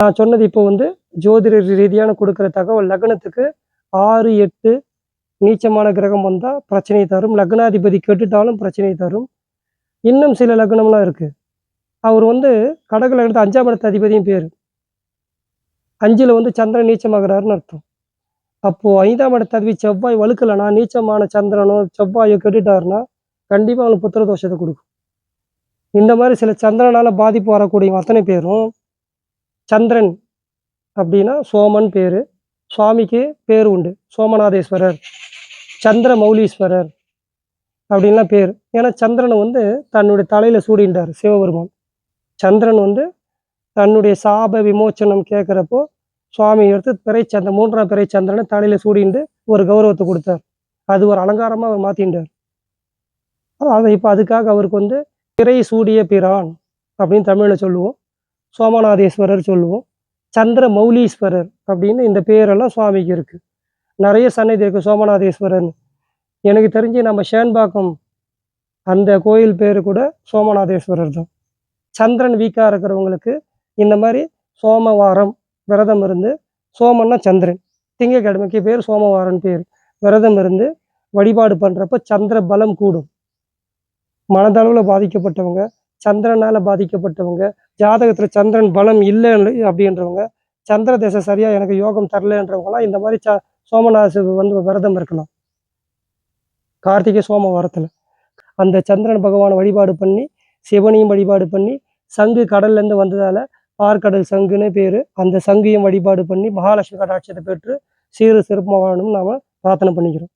நான் சொன்னது இப்போ வந்து ஜோதிட ரீதியான கொடுக்குற தகவல். லக்னத்துக்கு 6, 8 நீச்சமான கிரகம் வந்தால் பிரச்சனையை தரும். லக்னாதிபதி கெட்டுட்டாலும் பிரச்சனையை தரும். இன்னும் சில லக்னம்லாம் இருக்குது. அவர் வந்து கடக லக்னத்து 5ஆம் இடத்து அதிபதியும் பேர். 5ல் வந்து சந்திரன் நீச்சமாகிறாருன்னு அர்த்தம். அப்போது 5ஆம் இடத்து அதிபதி செவ்வாய் வலுக்கலைன்னா, நீச்சமான சந்திரனோ செவ்வாயோ கெட்டுட்டாருன்னா கண்டிப்பாக அவங்களுக்கு புத்திர தோஷத்தை கொடுக்கும். இந்த மாதிரி சில சந்திரனால் பாதிப்பு வரக்கூடிய அத்தனை பேரும் சந்திரன் அப்படின்னா சோமன் பேர். சுவாமிக்கு பேர் உண்டு. சோமநாதேஸ்வரர், சந்திர மௌலீஸ்வரர் அப்படின்லாம் பேர். ஏன்னா சந்திரனை வந்து தன்னுடைய தலையில் சூடின்றார் சிவபெருமான். சந்திரன் வந்து தன்னுடைய சாப விமோச்சனம் கேட்குறப்போ சுவாமி எடுத்து பிறைச்சந்திரன் 3ஆம் பிறை சந்திரனை தலையில் சூடிண்டு ஒரு கௌரவத்தை கொடுத்தார். அது ஒரு அலங்காரமாக அவர் மாற்றின்றார். அதை இப்போ அதுக்காக அவருக்கு வந்து பிறை சூடிய பிரான் அப்படின்னு தமிழில் சொல்லுவோம். சோமநாதேஸ்வரர் சொல்லுவோம். சந்திர மௌலீஸ்வரர் அப்படின்னு இந்த பேரெல்லாம் சுவாமிக்கு இருக்குது. நிறைய சன்னதி இருக்குது சோமநாதேஸ்வரர்னு. எனக்கு தெரிஞ்சு நம்ம ஷேன்பாக்கம் அந்த கோயில் பேர் கூட சோமநாதேஸ்வரர் தான். சந்திரன் வீக்காக இருக்கிறவங்களுக்கு இந்த மாதிரி சோமவாரம் விரதம் இருந்து, சோமன்னா சந்திரன், திங்கக்கிழமைக்கு பேர் சோமவாரன் பேர், விரதம் இருந்து வழிபாடு பண்ணுறப்ப சந்திர பலம் கூடும். மனதளவில் பாதிக்கப்பட்டவங்க, சந்திரனால் பாதிக்கப்பட்டவங்க, ஜாதகத்தில் சந்திரன் பலம் இல்லை அப்படின்றவங்க, சந்திர திசை சரியாக எனக்கு யோகம் தரலன்றவங்களாம் இந்த மாதிரி சோமநாத வந்து விரதம் இருக்கலாம். கார்த்திகை சோமவாரத்தில் அந்த சந்திரன் பகவானை வழிபாடு பண்ணி, சிவனையும் வழிபாடு பண்ணி, சங்கு கடல்லேருந்து வந்ததால் பார்க்கடல் சங்குன்னு பேர். அந்த சங்கையும் வழிபாடு பண்ணி மகாலட்சுமி கடாட்சத்தை பெற்று சீரு சிறப்பாக வாழணும்னு நாம் பிரார்த்தனை பண்ணிக்கிறோம்.